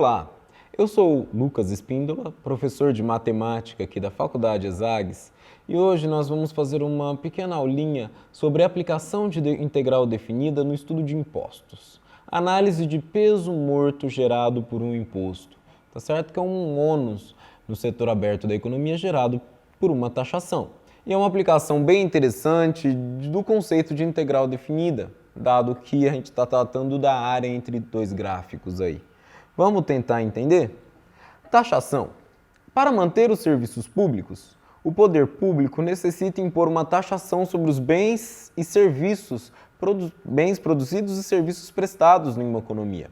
Olá, eu sou Lucas Espíndola, professor de matemática aqui da Faculdade ESAGS, e hoje nós vamos fazer uma pequena aulinha sobre a aplicação de integral definida no estudo de impostos. Análise de peso morto gerado por um imposto, tá certo? Que é um ônus no setor aberto da economia gerado por uma taxação. E é uma aplicação bem interessante do conceito de integral definida, dado que a gente está tratando da área entre dois gráficos aí. Vamos tentar entender? Taxação. Para manter os serviços públicos, o poder público necessita impor uma taxação sobre os bens e serviços, bens produzidos e serviços prestados em uma economia.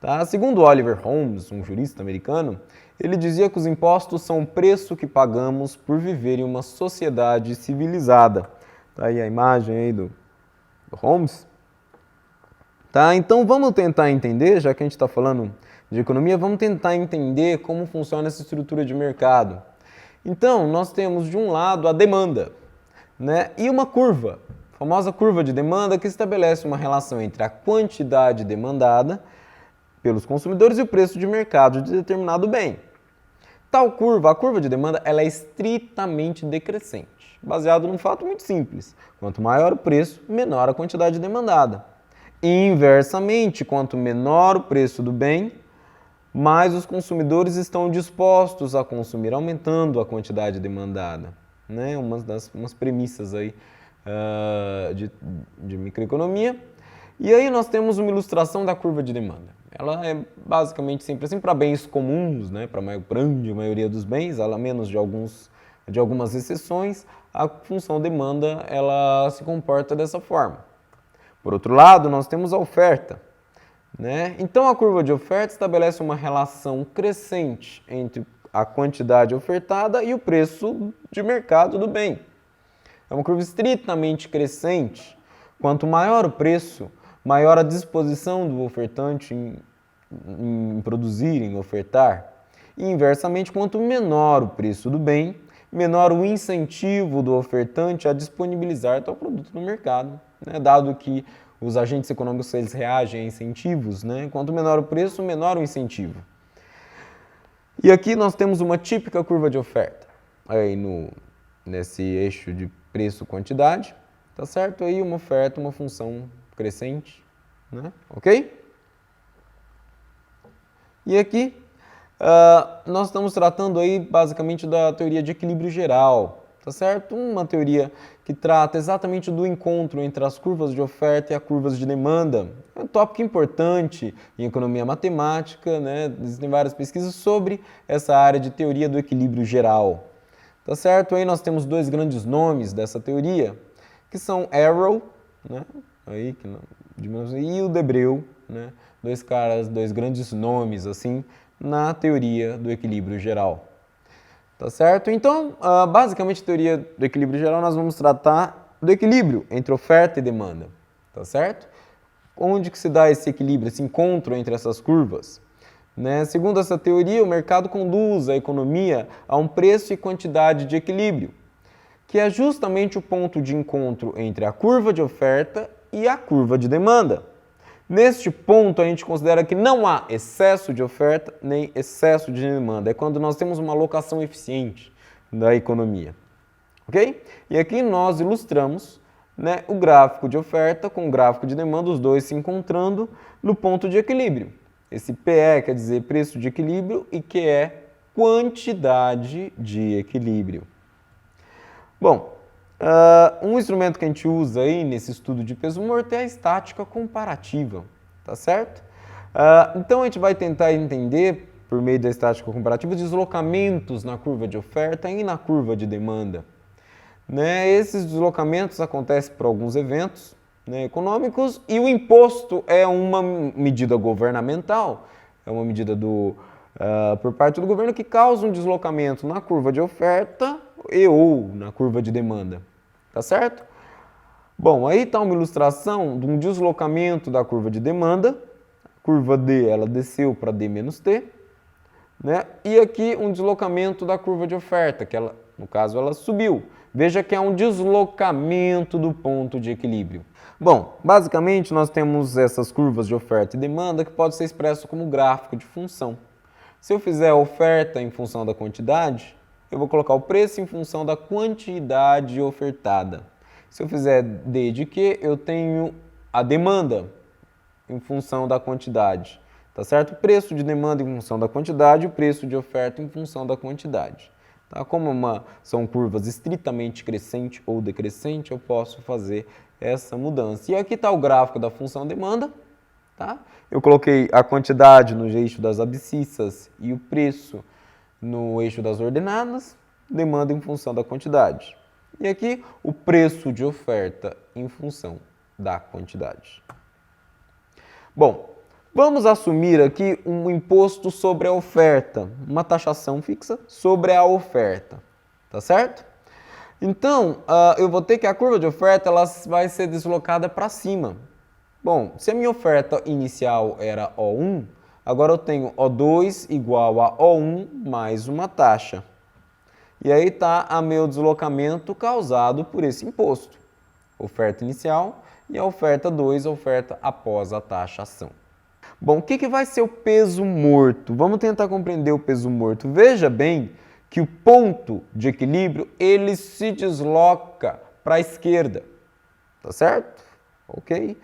Tá? Segundo Oliver Holmes, um jurista americano, ele dizia que os impostos são o preço que pagamos por viver em uma sociedade civilizada. Tá aí a imagem aí do Holmes. Tá? Então vamos tentar entender, já que a gente está falando de economia, vamos tentar entender como funciona essa estrutura de mercado. Então, nós temos de um lado a demanda, né? E uma curva, a famosa curva de demanda, que estabelece uma relação entre a quantidade demandada pelos consumidores e o preço de mercado de determinado bem. Tal curva, a curva de demanda, ela é estritamente decrescente, baseado num fato muito simples. Quanto maior o preço, menor a quantidade demandada. E, inversamente, quanto menor o preço do bem, mais os consumidores estão dispostos a consumir, aumentando a quantidade demandada. Né? Umas premissas aí, de microeconomia. E aí nós temos uma ilustração da curva de demanda. Ela é basicamente sempre assim para bens comuns, né? Para a grande maioria dos bens, a menos de algumas exceções, a função demanda ela se comporta dessa forma. Por outro lado, nós temos a oferta. Né? Então, a curva de oferta estabelece uma relação crescente entre a quantidade ofertada e o preço de mercado do bem. É uma curva estritamente crescente. Quanto maior o preço, maior a disposição do ofertante em produzir, em ofertar. E, inversamente, quanto menor o preço do bem, menor o incentivo do ofertante a disponibilizar tal produto no mercado. Né? Dado que os agentes econômicos eles reagem a incentivos, né? Quanto menor o preço, menor o incentivo. E aqui nós temos uma típica curva de oferta, aí nesse eixo de preço-quantidade, tá certo? Aí uma oferta, uma função crescente, né? Ok? E aqui nós estamos tratando aí basicamente da teoria de equilíbrio geral, tá certo? Uma teoria que trata exatamente do encontro entre as curvas de oferta e as curvas de demanda. É um tópico importante em economia matemática, né? Existem várias pesquisas sobre essa área de teoria do equilíbrio geral. Tá certo? Aí nós temos dois grandes nomes dessa teoria, que são Arrow, né? Aí, e o Debreu, né? Dois grandes nomes assim na teoria do equilíbrio geral. Tá certo? Então, basicamente, a teoria do equilíbrio geral, nós vamos tratar do equilíbrio entre oferta e demanda. Tá certo? Onde que se dá esse equilíbrio, esse encontro entre essas curvas? Né? Segundo essa teoria, o mercado conduz a economia a um preço e quantidade de equilíbrio, que é justamente o ponto de encontro entre a curva de oferta e a curva de demanda. Neste ponto, a gente considera que não há excesso de oferta nem excesso de demanda. É quando nós temos uma alocação eficiente da economia. Ok? E aqui nós ilustramos, né, o gráfico de oferta com o gráfico de demanda, os dois se encontrando no ponto de equilíbrio. Esse PE quer dizer preço de equilíbrio e QE é quantidade de equilíbrio. Bom, um instrumento que a gente usa aí nesse estudo de peso morto é a estática comparativa, tá certo? Então a gente vai tentar entender, por meio da estática comparativa, deslocamentos na curva de oferta e na curva de demanda. Né? Esses deslocamentos acontecem por alguns eventos, né, econômicos, e o imposto é uma medida governamental, é uma medida por parte do governo que causa um deslocamento na curva de oferta ou na curva de demanda. Tá certo? Bom, aí está uma ilustração de um deslocamento da curva de demanda. A curva D, ela desceu para D menos T. Né? E aqui um deslocamento da curva de oferta, que ela, no caso ela subiu. Veja que é um deslocamento do ponto de equilíbrio. Bom, basicamente nós temos essas curvas de oferta e demanda que pode ser expresso como gráfico de função. Se eu fizer a oferta em função da quantidade, eu vou colocar o preço em função da quantidade ofertada. Se eu fizer D de Q, eu tenho a demanda em função da quantidade. Tá certo? O preço de demanda em função da quantidade, o preço de oferta em função da quantidade. Tá? Como são curvas estritamente crescente ou decrescente, eu posso fazer essa mudança. E aqui está o gráfico da função demanda. Tá? Eu coloquei a quantidade no eixo das abscissas e o preço no eixo das ordenadas, demanda em função da quantidade. E aqui o preço de oferta em função da quantidade. Bom, vamos assumir aqui um imposto sobre a oferta, uma taxação fixa sobre a oferta, tá certo? Então, eu vou ter que a curva de oferta ela vai ser deslocada para cima. Bom, se a minha oferta inicial era O1, agora eu tenho O2 igual a O1 mais uma taxa. E aí está o meu deslocamento causado por esse imposto. Oferta inicial e a oferta 2, a oferta após a taxação. Bom, o que vai ser o peso morto? Vamos tentar compreender o peso morto. Veja bem que o ponto de equilíbrio ele se desloca para a esquerda. Tá certo? Ok?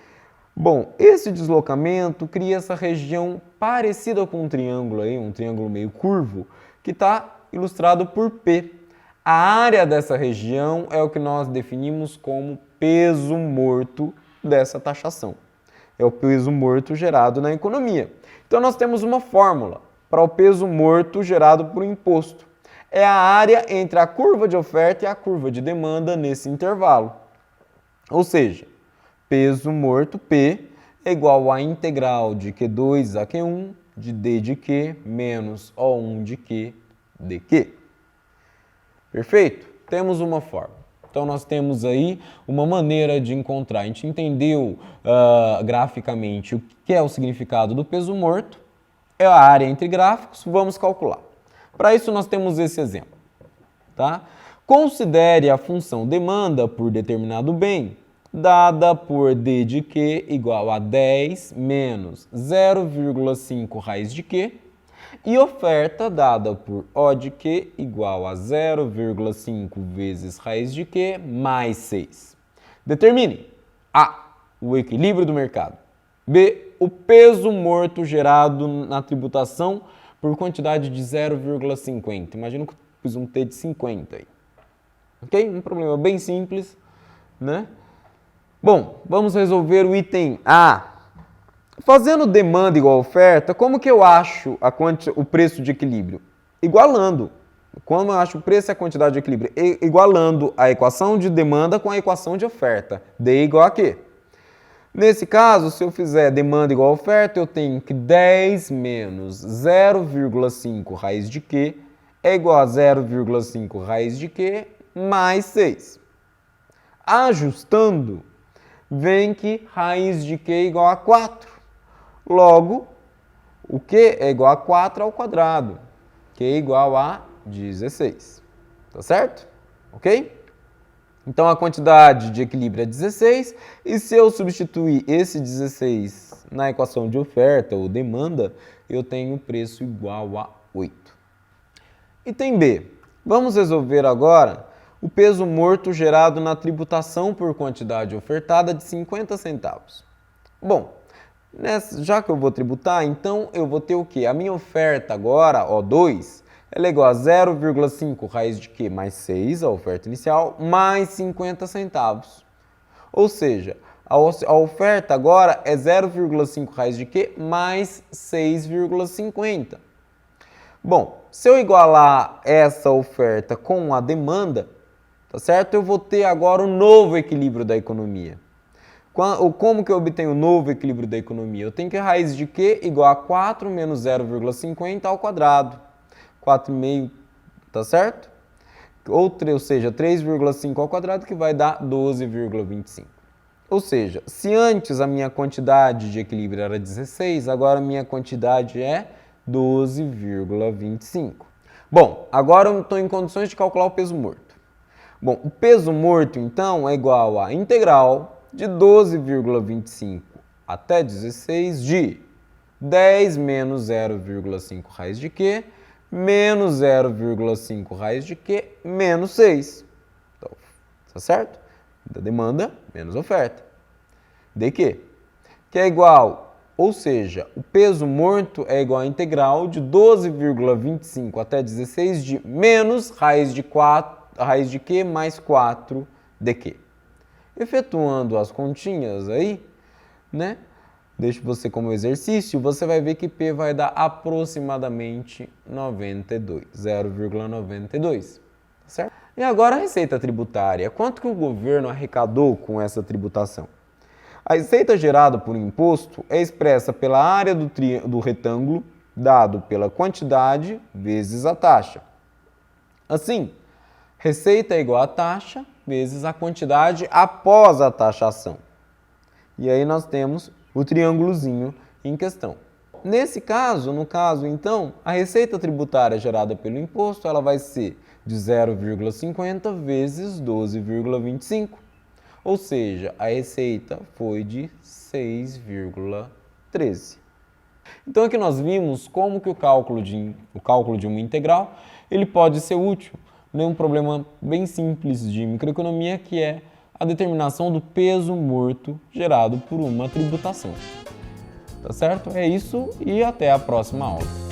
Bom, esse deslocamento cria essa região parecida com um triângulo aí, um triângulo meio curvo, que está ilustrado por P. A área dessa região é o que nós definimos como peso morto dessa taxação. É o peso morto gerado na economia. Então nós temos uma fórmula para o peso morto gerado por imposto. É a área entre a curva de oferta e a curva de demanda nesse intervalo. Ou seja, peso morto, P, é igual à integral de Q2 a Q1 de D de Q menos O1 de Q dQ. Perfeito? Temos uma fórmula. Então, nós temos aí uma maneira de encontrar. A gente entendeu graficamente o que é o significado do peso morto. É a área entre gráficos. Vamos calcular. Para isso, nós temos esse exemplo. Tá? Considere a função demanda por determinado bem dada por D de Q igual a 10 menos 0,5 raiz de Q e oferta dada por O de Q igual a 0,5 vezes raiz de Q mais 6. Determine A. O equilíbrio do mercado. B. O peso morto gerado na tributação por quantidade de 0,50. Imagina que eu fiz um T de 50 aí. Ok? Um problema bem simples, né? Bom, vamos resolver o item A. Fazendo demanda igual a oferta, como que eu acho o preço de equilíbrio? Igualando. Como eu acho o preço e a quantidade de equilíbrio? Igualando a equação de demanda com a equação de oferta. D igual a Q. Nesse caso, se eu fizer demanda igual a oferta, eu tenho que 10 menos 0,5 raiz de Q é igual a 0,5 raiz de Q mais 6. Ajustando, vem que raiz de Q é igual a 4. Logo, o Q é igual a 4 ao quadrado. Q é igual a 16. Tá certo? Ok? Então, a quantidade de equilíbrio é 16. E se eu substituir esse 16 na equação de oferta ou demanda, eu tenho preço igual a 8. Item B. Vamos resolver agora o peso morto gerado na tributação por quantidade ofertada de 50 centavos. Bom, já que eu vou tributar, então eu vou ter o quê? A minha oferta agora, O2, ela é igual a 0,5 raiz de Q mais 6, a oferta inicial, mais 50 centavos. Ou seja, a oferta agora é 0,5 raiz de Q mais 6,50. Bom, se eu igualar essa oferta com a demanda, tá certo? Eu vou ter agora o novo equilíbrio da economia. Como que eu obtenho o novo equilíbrio da economia? Eu tenho que a raiz de Q igual a 4 menos 0,50 ao quadrado. 4,5, tá certo? Ou seja, 3,5 ao quadrado, que vai dar 12,25. Ou seja, se antes a minha quantidade de equilíbrio era 16, agora a minha quantidade é 12,25. Bom, agora eu estou em condições de calcular o peso morto. Bom, o peso morto, então, é igual a integral de 12,25 até 16 de 10 menos 0,5 raiz de Q menos 0,5 raiz de Q menos 6. Então, tá certo? Da demanda menos oferta. De quê? Que é igual, ou seja, o peso morto é igual a integral de 12,25 até 16 de menos raiz de Q mais 4 de Q. Efetuando as continhas aí, né? Deixo você como exercício, você vai ver que P vai dar aproximadamente 0,92, certo? E agora a receita tributária. Quanto que o governo arrecadou com essa tributação? A receita gerada por imposto é expressa pela área do retângulo, dado pela quantidade vezes a taxa. Assim, receita é igual a taxa vezes a quantidade após a taxação. E aí nós temos o triângulozinho em questão. Nesse caso, então, a receita tributária gerada pelo imposto ela vai ser de 0,50 vezes 12,25. Ou seja, a receita foi de 6,13. Então aqui nós vimos como que o cálculo de uma integral ele pode ser útil num problema bem simples de microeconomia, que é a determinação do peso morto gerado por uma tributação. Tá certo? É isso e até a próxima aula.